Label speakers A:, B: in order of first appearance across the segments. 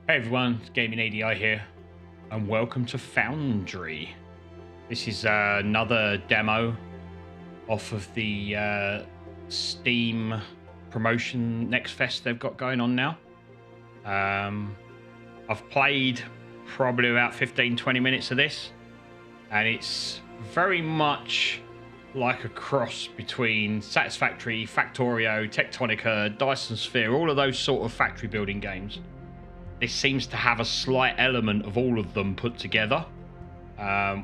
A: Hey everyone, it's Gaming ADI here, and welcome to Foundry. This is another demo off of the Steam promotion Next Fest they've got going on now. I've played probably about 15-20 minutes of this, and it's very much like a cross between Satisfactory, Factorio, Tectonica, Dyson Sphere, all of those sort of factory building games. This seems to have a slight element of all of them put together,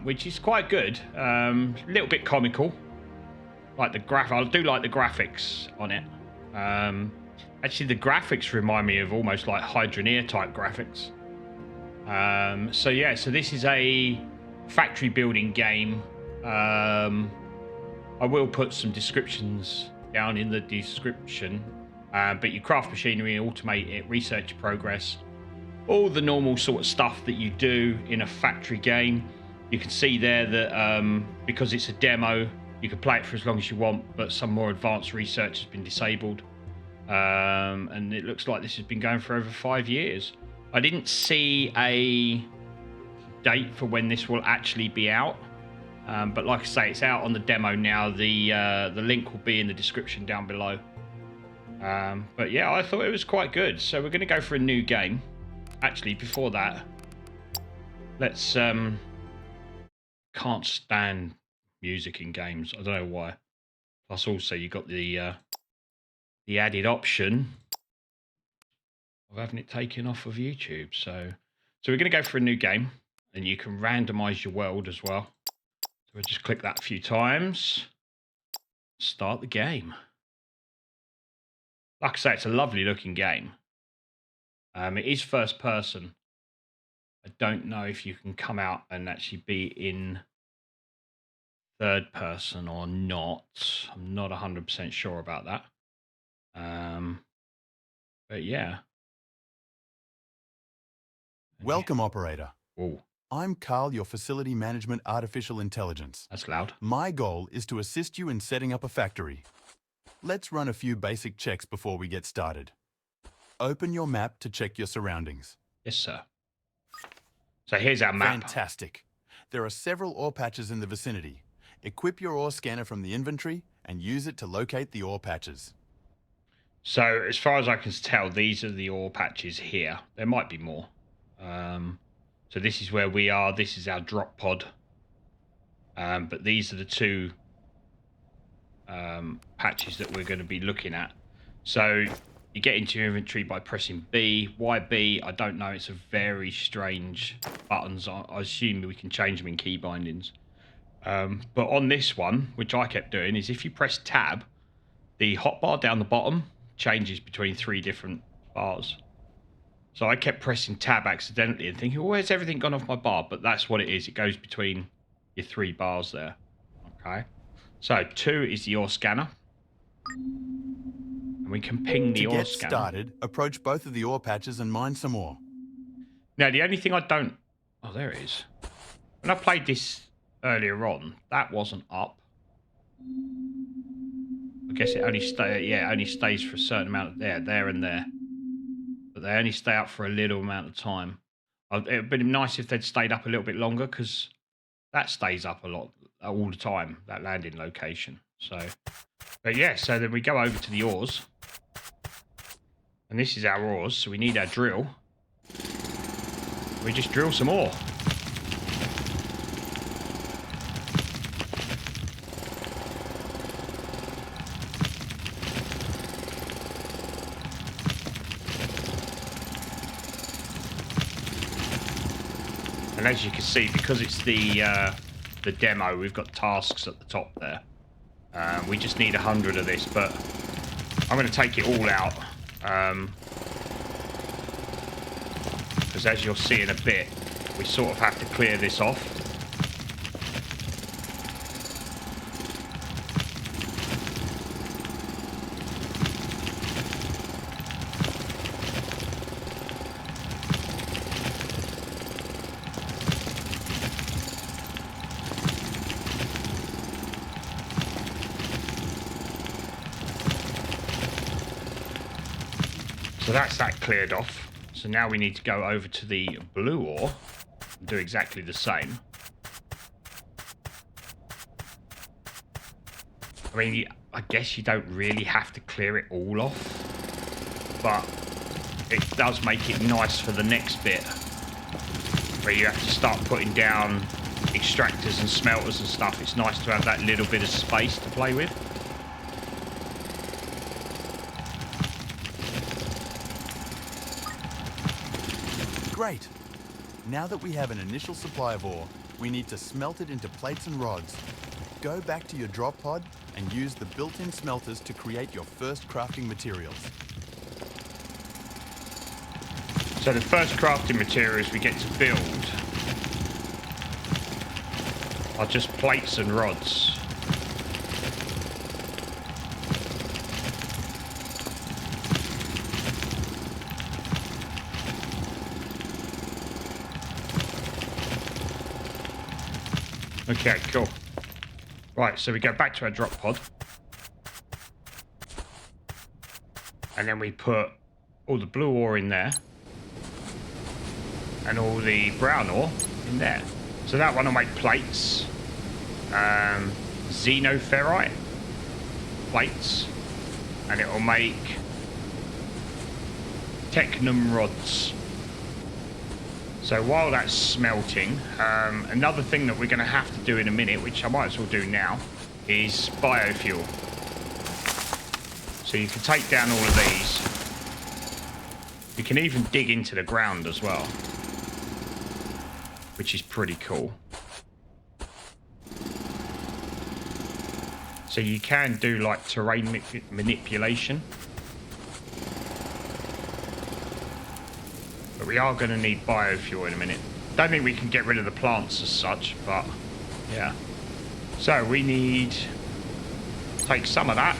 A: which is quite good. A little bit comical. Like I do like the graphics on it. Actually, the graphics remind me of almost like Hydroneer type graphics. So this is a factory building game. I will put some descriptions down in the description. But you craft machinery, automate it, research progress. All the normal sort of stuff that you do in a factory game. You can see there that because it's a demo, you can play it for as long as you want, but some more advanced research has been disabled. And it looks like this has been going for over 5 years. I didn't see a date for when this will actually be out. But like I say, it's out on the demo now. The link will be in the description down below. But yeah, I thought it was quite good. So we're going to go for a new game. Actually, before that, let's can't stand music in games. I don't know why. Plus, also you got the added option of having it taken off of YouTube. So we're going to go for a new game, and you can randomize your world as well. So we'll just click that a few times. Start the game. Like I say, it's a lovely looking game. It is first person. I don't know if you can come out and actually be in third person or not. I'm not 100% sure about that. But yeah.
B: Welcome, operator.
A: Oh,
B: I'm Carl, your facility management artificial intelligence.
A: that's loud.
B: My goal is to assist you in setting up a factory. Let's run a few basic checks before we get started. Open your map to check your surroundings.
A: Yes, sir. So here's our map.
B: Fantastic. There are several ore patches in the vicinity. Equip your ore scanner from the inventory and use it to locate the ore patches.
A: So as far as I can tell, these are the ore patches here. There might be more. So this is where we are. This is our drop pod. But these are the two patches that we're going to be looking at. So you get into your inventory by pressing B. Why B? I don't know. It's a very strange buttons. I assume we can change them in key bindings. But on this one, which I kept doing, is if you press tab, the hotbar down the bottom changes between 3 different bars. So I kept pressing tab accidentally and thinking, well, where's everything gone off my bar? But that's what it is. It goes between your 3 bars there. Okay. So 2 is the ore scanner. And we can ping the ore scanner.
B: To get started, approach both of the ore patches and mine some ore.
A: Now, the only thing I don't... Oh, there it is. When I played this earlier on, that wasn't up. I guess it only stays for a certain amount of there and there. But they only stay up for a little amount of time. It would have been nice if they'd stayed up a little bit longer, because that stays up a lot all the time, that landing location. So, but yeah, so then we go over to the ores. And this is our ores, so we need our drill. We just drill some ore. And as you can see, because it's the demo, we've got tasks at the top there. We just need 100 of this, but I'm going to take it all out. Because as you'll see in a bit, we sort of have to clear this off. So that's that cleared off. So now we need to go over to the blue ore and do exactly the same. I mean, I guess you don't really have to clear it all off, but it does make it nice for the next bit, where you have to start putting down extractors and smelters and stuff. It's nice to have that little bit of space to play with.
B: Great! Now that we have an initial supply of ore, we need to smelt it into plates and rods. Go back to your drop pod and use the built-in smelters to create your first crafting materials.
A: So the first crafting materials we get to build are just plates and rods. Okay, cool. Right, so we go back to our drop pod. And then we put all the blue ore in there. And all the brown ore in there. So that one will make plates. Xenoferrite plates. And it will make technum rods. So while that's smelting, another thing that we're going to have to do in a minute, which I might as well do now, is biofuel. So you can take down all of these. You can even dig into the ground as well, which is pretty cool. So you can do like terrain manipulation. But we are going to need biofuel in a minute. Don't think we can get rid of the plants as such, but yeah. So we need to take some of that.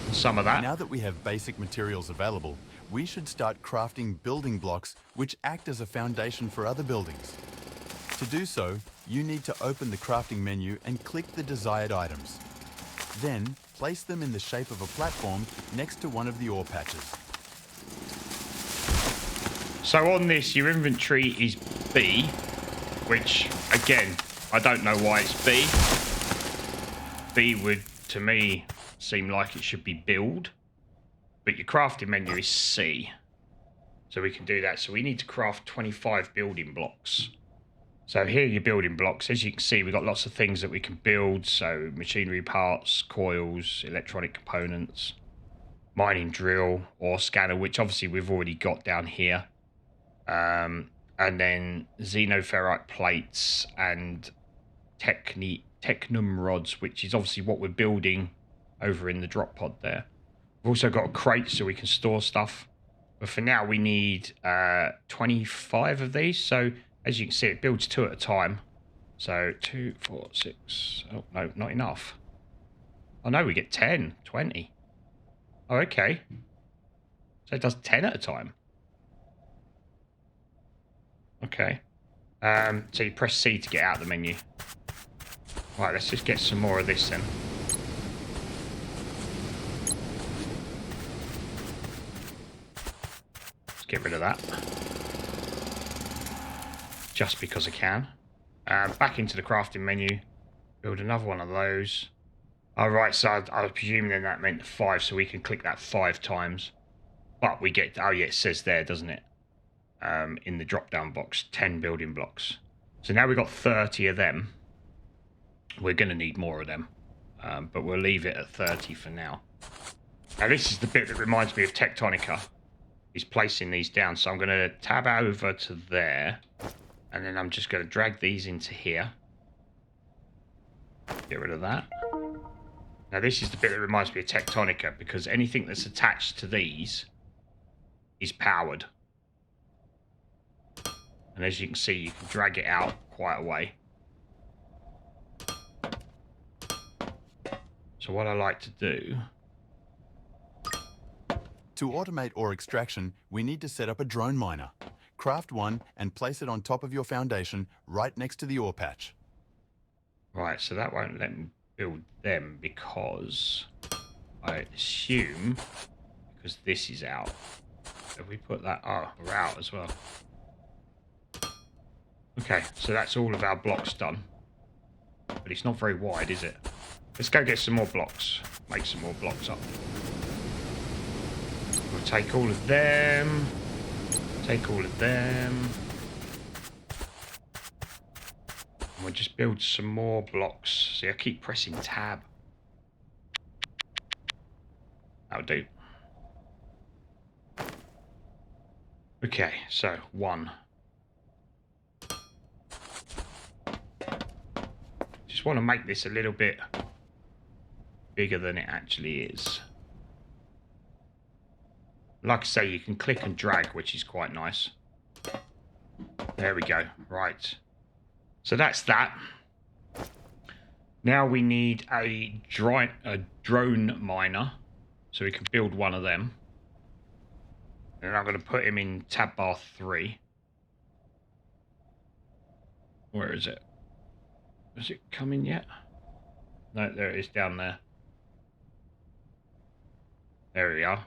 A: And some of that.
B: Now that we have basic materials available, we should start crafting building blocks which act as a foundation for other buildings. To do so, you need to open the crafting menu and click the desired items. Then, place them in the shape of a platform next to one of the ore patches.
A: So on this, your inventory is B, which, again, I don't know why it's B. B would, to me, seem like it should be build. But your crafting menu is C. So we can do that. So we need to craft 25 building blocks. So here are your building blocks. As you can see, we've got lots of things that we can build. So machinery parts, coils, electronic components, mining drill, ore scanner, which obviously we've already got down here. And then xenoferrite plates and technum rods, which is obviously what we're building over in the drop pod there. We've also got a crate so we can store stuff. But for now, we need 25 of these. So as you can see, it builds 2 at a time. So 2, 4, 6. Oh, no, not enough. Oh, no, we get 10, 20. Oh, okay. So it does 10 at a time. Okay. So you press C to get out of the menu. Right, let's just get some more of this then. Let's get rid of that. Just because I can. Back into the crafting menu. Build another one of those. Alright, so I was presuming then that meant 5, so we can click that 5 times. But we get... Oh yeah, it says there, doesn't it? In the drop-down box, 10 building blocks. So now we've got 30 of them. We're going to need more of them. But we'll leave it at 30 for now. Now this is the bit that reminds me of Tectonica. Is placing these down. So I'm going to tab over to there. And then I'm just going to drag these into here. Get rid of that. Now this is the bit that reminds me of Tectonica. Because anything that's attached to these is powered. And as you can see, you can drag it out quite a way. So what I like to do...
B: To automate ore extraction, we need to set up a drone miner. Craft one and place it on top of your foundation right next to the ore patch.
A: Right, so that won't let me build them because I assume, because this is out. Have we put that? Oh, we're out as well. Okay, so that's all of our blocks done. But it's not very wide, is it? Let's go get some more blocks. Make some more blocks up. We'll take all of them. Take all of them. And we'll just build some more blocks. See, I keep pressing tab. That'll do. Okay, so 1. Just want to make this a little bit bigger than it actually is. Like I say, you can click and drag, which is quite nice. There we go. Right. So that's that. Now we need a drone miner, so we can build one of them. And I'm going to put him in tab bar 3. Where is it? Has it come in yet? No, there it is down there. There we are.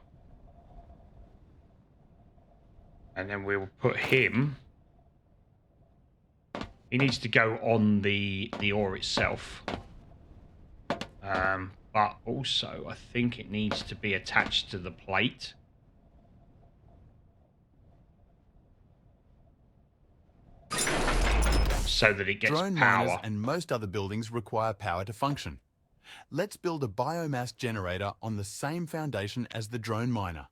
A: And then we'll put him. He needs to go on the ore itself. But also, I think it needs to be attached to the plate. So that it gets
B: Drone
A: power.
B: miners and most other buildings require power to function. Let's build a biomass generator on the same foundation as the drone miner.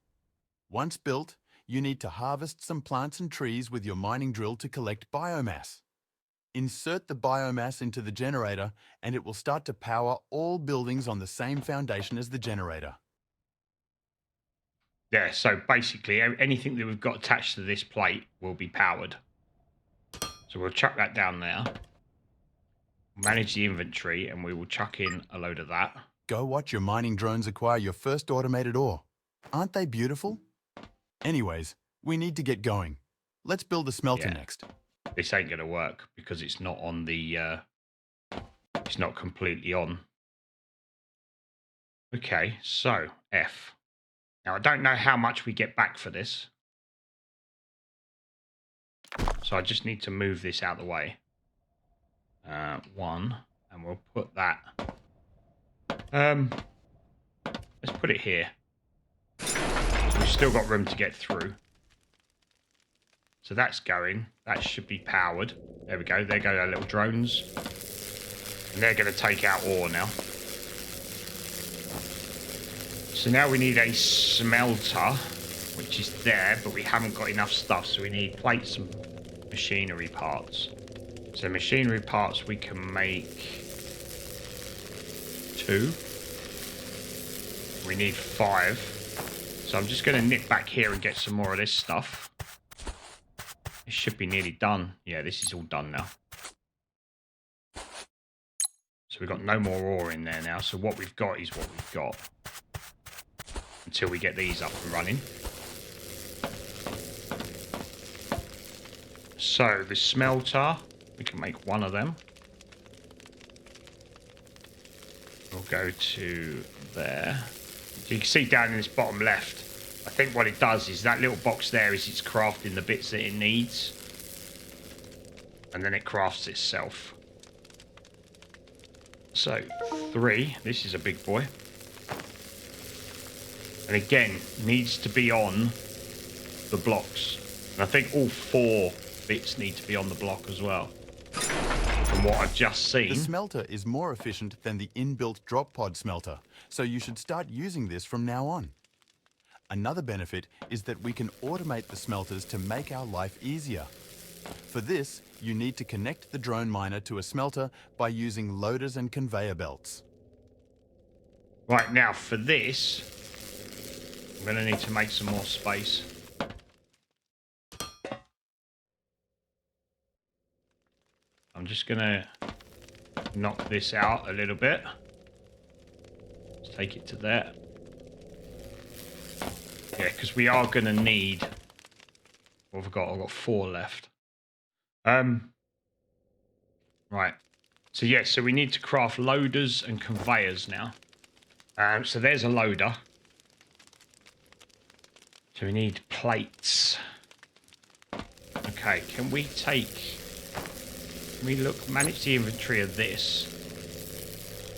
B: Once built, you need to harvest some plants and trees with your mining drill to collect biomass. Insert the biomass into the generator and it will start to power all buildings on the same foundation as the generator.
A: Yeah, so basically anything that we've got attached to this plate will be powered. So we'll chuck that down there. Manage the inventory and we will chuck in a load of that.
B: Go watch your mining drones acquire your first automated ore. Aren't they beautiful? Anyways, we need to get going. Let's build a smelter next.
A: This ain't going to work because it's not on the... it's not completely on. Okay, so F. Now, I don't know how much we get back for this. So I just need to move this out of the way. 1, and we'll put that... let's put it here. So we've still got room to get through. So that's going. That should be powered. There we go. There go our little drones. And they're going to take out ore now. So now we need a smelter, which is there, but we haven't got enough stuff. So we need plates and machinery parts. So machinery parts we can make 2. We need 5. So I'm just going to nip back here and get some more of this stuff. It should be nearly done. Yeah, this is all done now. So we've got no more ore in there now. So what we've got is what we've got. Until we get these up and running. So the smelter, we can make 1 of them. We'll go to there. So you can see down in this bottom left, I think what it does is that little box there is it's crafting the bits that it needs. And then it crafts itself. So 3, this is a big boy. And again, needs to be on the blocks. And I think all 4 bits need to be on the block as well. From what I've just seen.
B: The smelter is more efficient than the inbuilt drop pod smelter, so you should start using this from now on. Another benefit is that we can automate the smelters to make our life easier. For this, you need to connect the drone miner to a smelter by using loaders and conveyor belts.
A: Right, now for this, I'm going to need to make some more space. I'm just going to knock this out a little bit. Let's take it to there. Yeah, because we are going to need... What have I got? I've got 4 left. Right. So, yeah, so we need to craft loaders and conveyors now. So there's a loader. So we need plates. Okay, can we manage the inventory of this?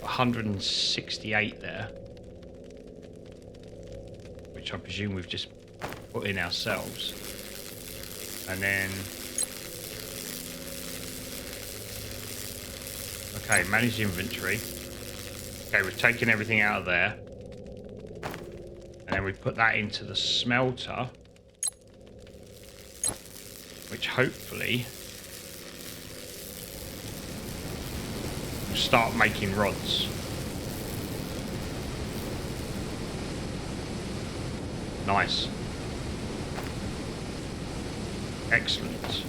A: 168 there. Which I presume we've just put in ourselves. And then... Okay, manage the inventory. Okay, we've taken everything out of there. And then we put that into the smelter. Which hopefully will start making rods. Nice. Excellent.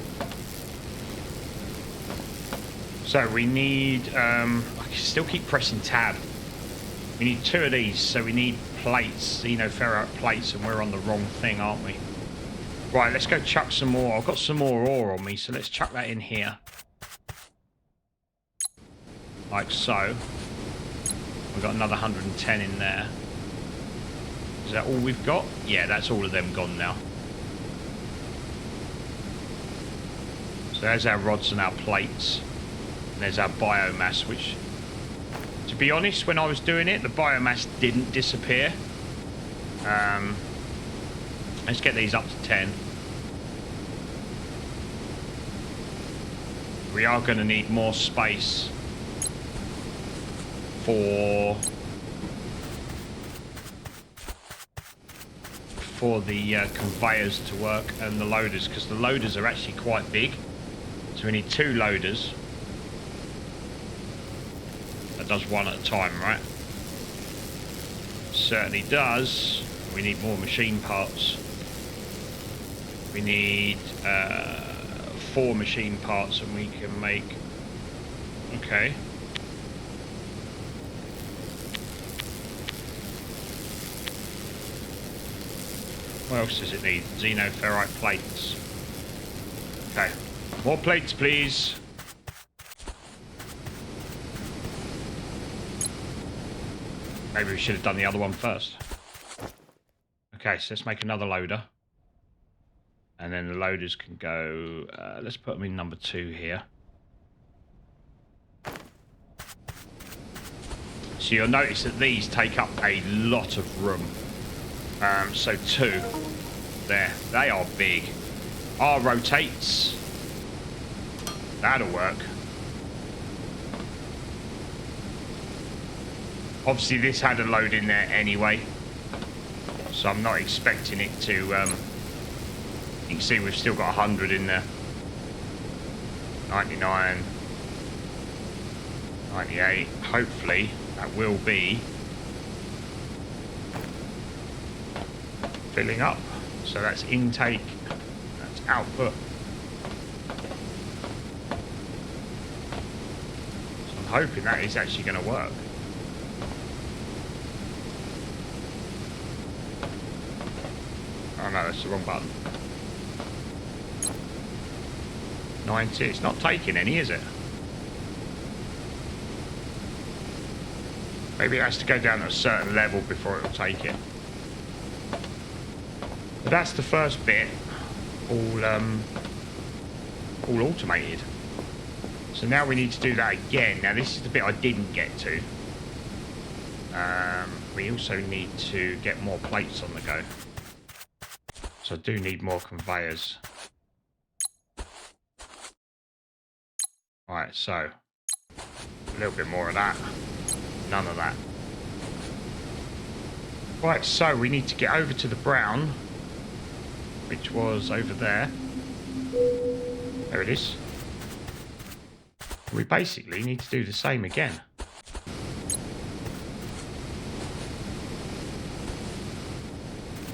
A: So we need, I can still keep pressing tab. We need 2 of these, so we need plates, xenoferrite plates, and we're on the wrong thing, aren't we? Right, let's go chuck some more. I've got some more ore on me, so let's chuck that in here. Like so. We've got another 110 in there. Is that all we've got? Yeah, that's all of them gone now. So there's our rods and our plates. And there's our biomass, which, to be honest, when I was doing it, the biomass didn't disappear. Let's get these up to 10. We are going to need more space for the conveyors to work and the loaders, because the loaders are actually quite big. So we need 2 loaders. That does one at a time, right? Certainly does. We need more machine parts. We need 4 machine parts, and we can make... Okay. What else does it need? Xenoferrite plates. Okay. More plates, please. Maybe we should have done the other one first. Okay, so let's make another loader. And then the loaders can go... let's put them in number 2 here. So you'll notice that these take up a lot of room. So 2. There. They are big. R rotates. That'll work. Obviously this had a load in there anyway. So I'm not expecting it to... you can see we've still got 100 in there. 99. 98. Hopefully that will be filling up. So that's intake. That's output. So I'm hoping that is actually going to work. Oh no, that's the wrong button. 90. It's not taking any, is it? Maybe it has to go down to a certain level before it'll take it. But that's the first bit, all automated. So now we need to do that again. Now this is the bit I didn't get to. We also need to get more plates on the go. So I do need more conveyors. Right, so a little bit more of that. None of that. Right, so we need to get over to the brown, which was over there. There it is. We basically need to do the same again.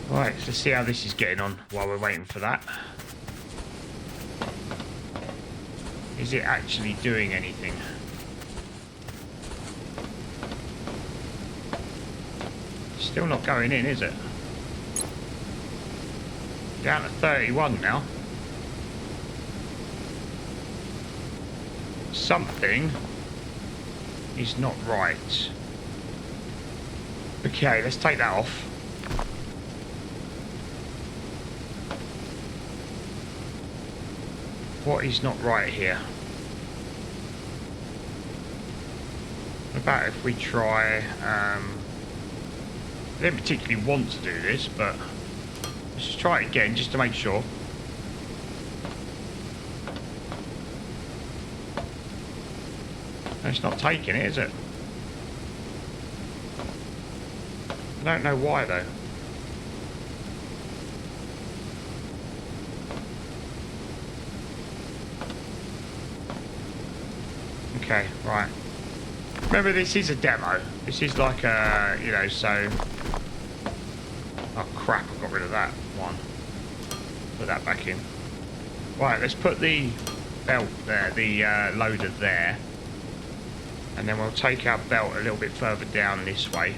A: Right, let's see how this is getting on while we're waiting for that. Is it actually doing anything? Still not going in, is it? Down to 31 now. Something is not right. Okay, let's take that off. What is not right here? What about if we try... I didn't particularly want to do this, but let's just try it again just to make sure. It's not taking it, is it? I don't know why though. Okay, right. Remember, this is a demo. This is like a, you know, so... Oh crap, I got rid of that one. Put that back in. Right, let's put the belt there, the loader there. And then we'll take our belt a little bit further down this way.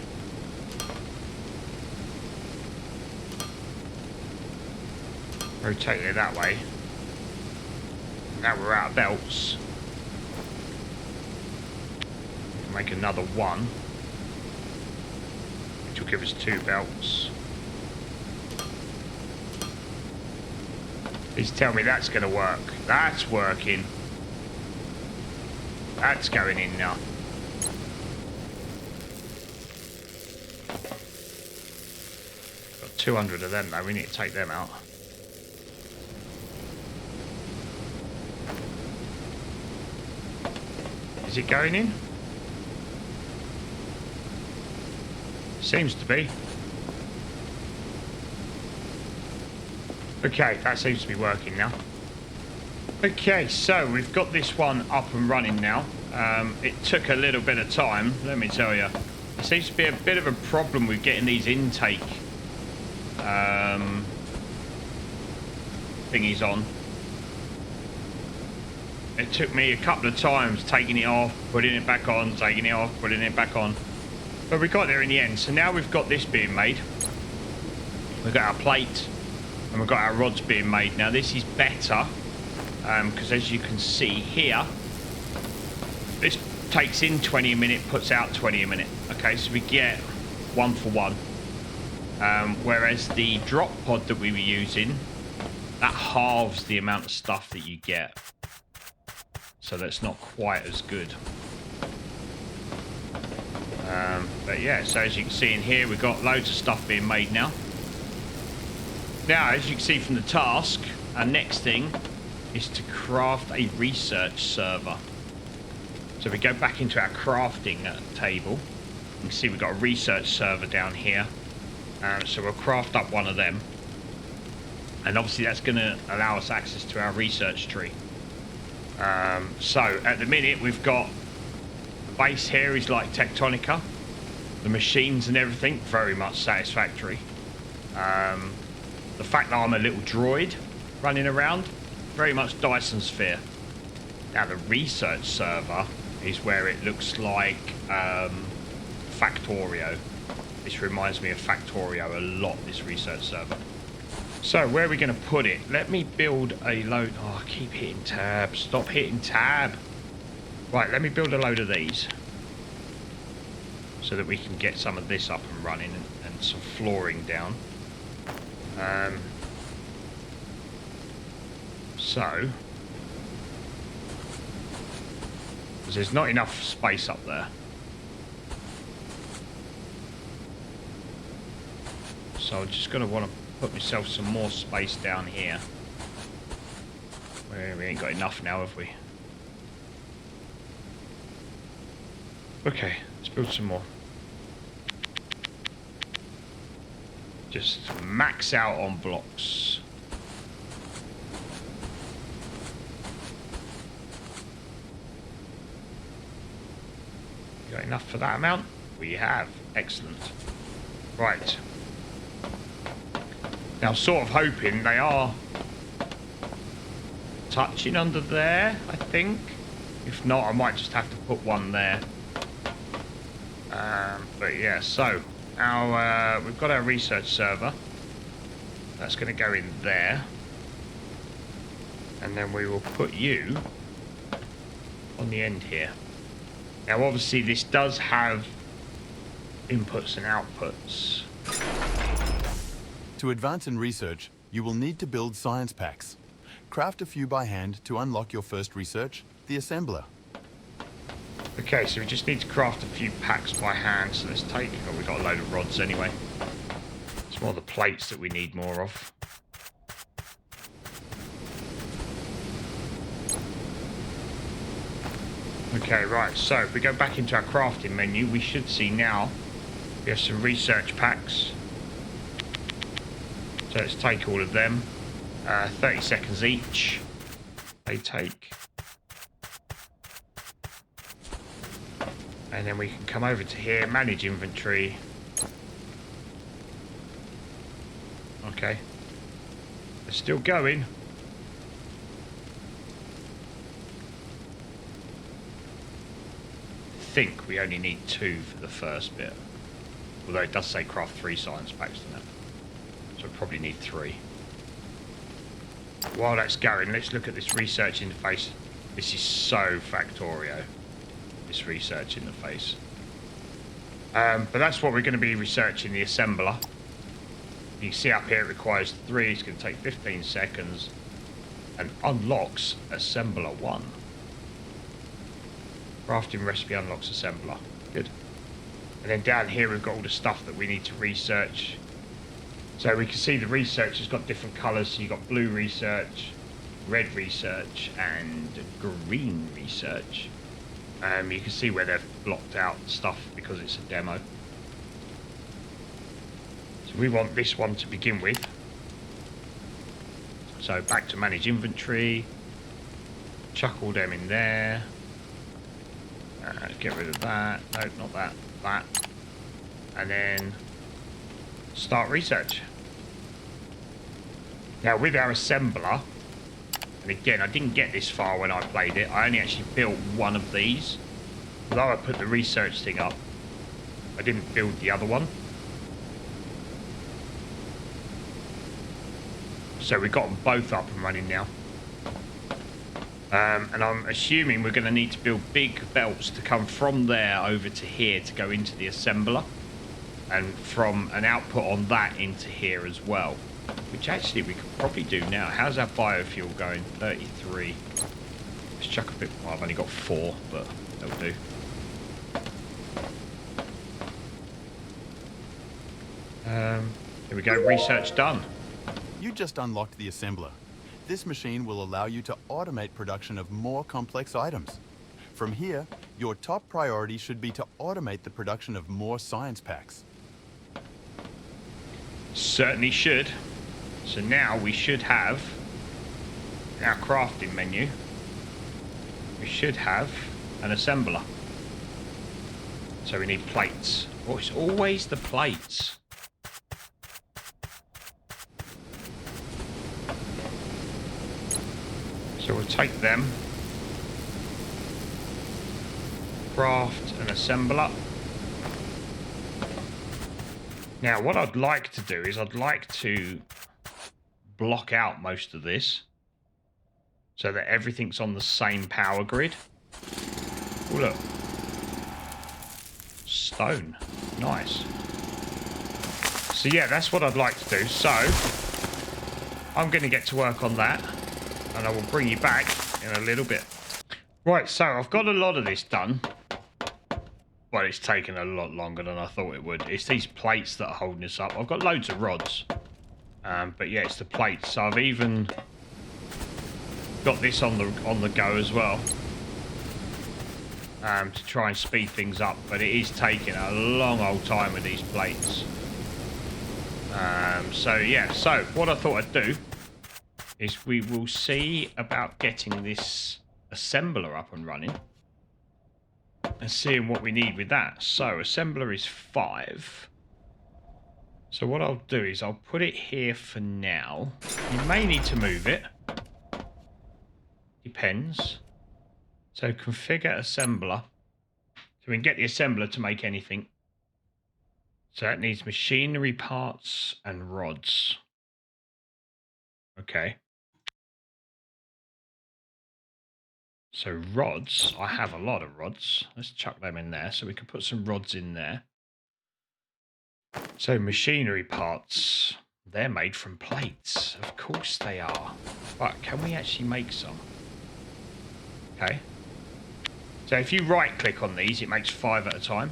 A: Rotate it that way. Now we're out of belts. We can make another one, which will give us 2 belts. Please tell me that's going to work. That's working. That's going in now. Got 200 of them though. We need to take them out. Is it going in? Seems to be. Okay, that seems to be working now. Okay, so we've got this one up and running now. It took a little bit of time, let me tell you. There seems to be a bit of a problem with getting these intake thingies on. It took me a couple of times taking it off, putting it back on, taking it off, putting it back on. But we got there in the end. So now we've got this being made. We've got our plate and we've got our rods being made. Now this is better because as you can see here, this takes in 20 a minute, puts out 20 a minute. Okay, so we get 1 for 1. Whereas the drop pod that we were using, that halves the amount of stuff that you get. So that's not quite as good. But yeah, so as you can see in here, we've got loads of stuff being made now. Now, as you can see from the task, our next thing is to craft a research server. So we go back into our crafting table. You can see we've got a research server down here. So we'll craft up one of them. And obviously that's going to allow us access to our research tree. So at the minute we've got the base here is like Tectonica, the machines and everything very much satisfactory. The fact that I'm a little droid running around, very much Dyson Sphere. Now the research server is where it looks like Factorio. This reminds me of Factorio a lot, this research server. So where are we going to put it? Let me build a load. Oh, I keep hitting tab. Stop hitting tab. Right, let me build a load of these so that we can get some of this up and running and some flooring down. So, because there's not enough space up there. So I'm just going to want to put myself some more space down here. We ain't got enough now, have we? Okay, let's build some more. Just max out on blocks. Got enough for that amount? We have. Excellent. Right. Now, sort of hoping they are touching under there, I think. If not, I might just have to put one there. But yeah, so our we've got our research server. That's going to go in there. And then we will put you on the end here. Now, obviously, this does have inputs and outputs.
B: To advance in research, you will need to build science packs. Craft a few by hand to unlock your first research, the assembler.
A: Okay, so we just need to craft a few packs by hand. So let's take... Oh, we've got a load of rods anyway. It's more the plates that we need more of. Okay, right, so if we go back into our crafting menu, we should see now we have some research packs. So let's take all of them. 30 seconds each. They take. And then we can come over to here, manage inventory. Okay. They're still going. I think we only need 2 for the first bit. Although it does say craft 3 science packs, doesn't it? So we probably need 3. While that's going, let's look at this research interface. This is so Factorio, this research interface. But that's what we're going to be researching, the assembler. You can see up here it requires 3. It's going to take 15 seconds. And unlocks assembler 1. Crafting recipe unlocks assembler. Good. And then down here we've got all the stuff that we need to research. So we can see the research has got different colours. So you've got blue research, red research, and green research. You can see where they've blocked out stuff because it's a demo. So we want this one to begin with. So back to manage inventory. Chuck all them in there. Get rid of that. No, not that. That. And then start research. Now with our assembler, and again I didn't get this far when I played it, I only actually built one of these. Although I put the research thing up, I didn't build the other one. So we've got them both up and running now. And I'm assuming we're going to need to build big belts to come from there over to here to go into the assembler. And from an output on that into here as well. Which actually we could probably do now. How's our biofuel going? 33. Let's chuck a bit. Well, I've only got 4, but that'll do. Here we go. Research done.
B: You just unlocked the assembler. This machine will allow you to automate production of more complex items. From here, your top priority should be to automate the production of more science packs.
A: Certainly should. So now we should have our crafting menu. We should have an assembler. So we need plates. Oh, it's always the plates. So we'll take them. Craft an assembler. Now what I'd like to do is I'd like to block out most of this so that everything's on the same power grid. Oh look. Stone. Nice. So yeah, that's what I'd like to do. So I'm going to get to work on that and I will bring you back in a little bit. Right, so I've got a lot of this done. Well, it's taken a lot longer than I thought it would. It's these plates that are holding us up. I've got loads of rods. But yeah, it's the plates. So I've even got this on the go as well. To try and speed things up. But it is taking a long old time with these plates. So yeah, so what I thought I'd do is we will see about getting this assembler up and running. And seeing what we need with that. So assembler is 5. So what I'll do is I'll put it here for now. You may need to move it. Depends. So configure assembler. So we can get the assembler to make anything. So that needs machinery parts and rods. Okay. So rods, I have a lot of rods. Let's chuck them in there. So we can put some rods in there. So machinery parts. They're made from plates. Of course they are. But can we actually make some? Okay. So if you right click on these, it makes 5 at a time,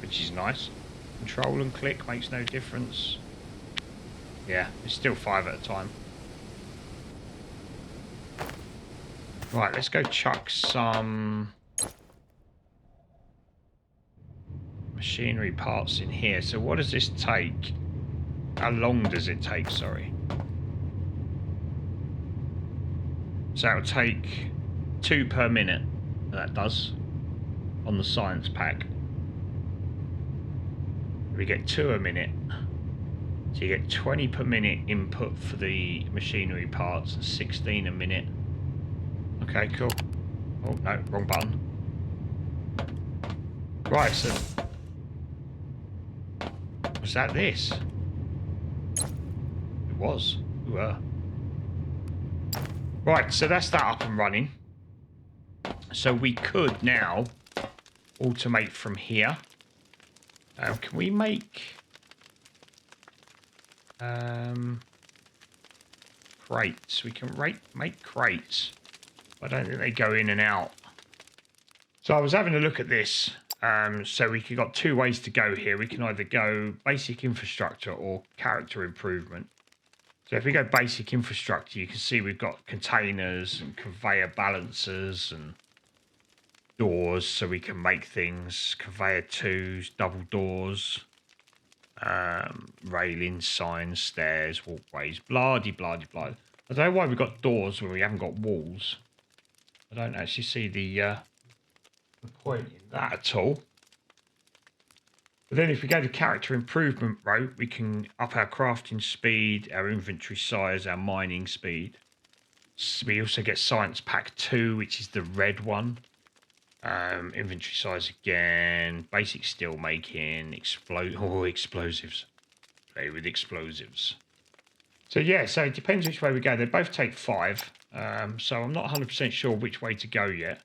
A: which is nice. Control and click makes no difference. Yeah, it's still 5 at a time. Right, let's go chuck some machinery parts in here. So what does this take? How long does it take? Sorry. So it'll take 2 per minute. That does on the science pack. We get 2 a minute. So you get 20 per minute input for the machinery parts and 16 a minute. Okay, cool. Oh no, wrong button. Right, so was that this? It was. Right, so that's that up and running. So we could now automate from here. Can we make crates? We can make crates. I don't think they go in and out. So I was having a look at this. So we got 2 ways to go here. We can either go basic infrastructure or character improvement. So if we go basic infrastructure, you can see we've got containers and conveyor balancers and doors, so we can make things. Conveyor 2s, double doors, railings, signs, stairs, walkways, blah-de-blah. I don't know why we've got doors when we haven't got walls. I don't actually see the point in that at all. But then if we go to character improvement route, we can up our crafting speed, our inventory size, our mining speed. So we also get science pack 2, which is the red one. Inventory size again, basic steel making, explosives. Play with explosives. So yeah, so it depends which way we go. They both take 5. So I'm not 100% sure which way to go yet.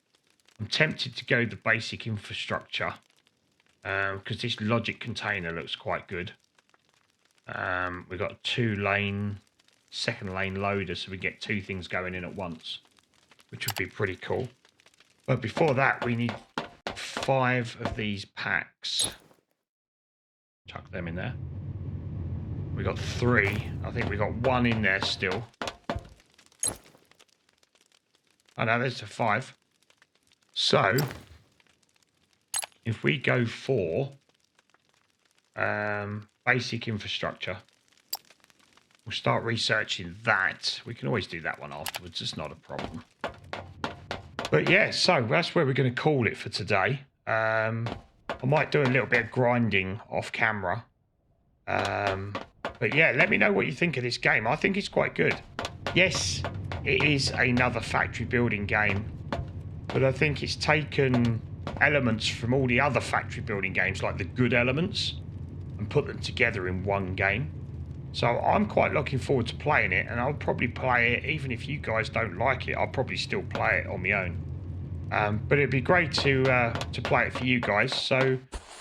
A: I'm tempted to go the basic infrastructure. Because this logic container looks quite good. We've got 2-lane, 2nd-lane loader, so we get 2 things going in at once, which would be pretty cool. But before that, we need 5 of these packs. Chuck them in there. We got 3. I think we got 1 in there still. Oh no, there's a 5. So if we go for basic infrastructure, we'll start researching that. We can always do that one afterwards. It's not a problem. But yeah, so that's where we're going to call it for today. I might do a little bit of grinding off camera. But yeah, let me know what you think of this game. I think it's quite good. Yes, it is another factory building game, but I think it's taken elements from all the other factory building games, like the good elements, and put them together in one game. So I'm quite looking forward to playing it, and I'll probably play it even if you guys don't like it. I'll probably still play it on my own. But it'd be great to play it for you guys. So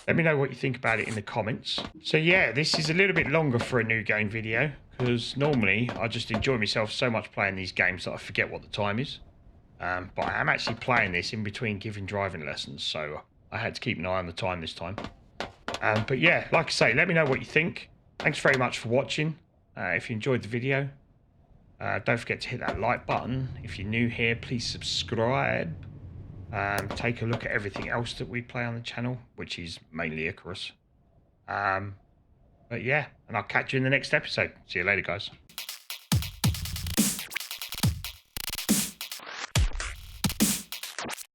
A: let me know what you think about it in the comments. So yeah, this is a little bit longer for a new game video, because normally I just enjoy myself so much playing these games that I forget what the time is. But I am actually playing this in between giving driving lessons, so I had to keep an eye on the time this time. But yeah, like I say, let me know what you think. Thanks very much for watching. If you enjoyed the video, don't forget to hit that like button. If you're new here, please subscribe. Take a look at everything else that we play on the channel, which is mainly Icarus. But yeah, and I'll catch you in the next episode. See you later, guys.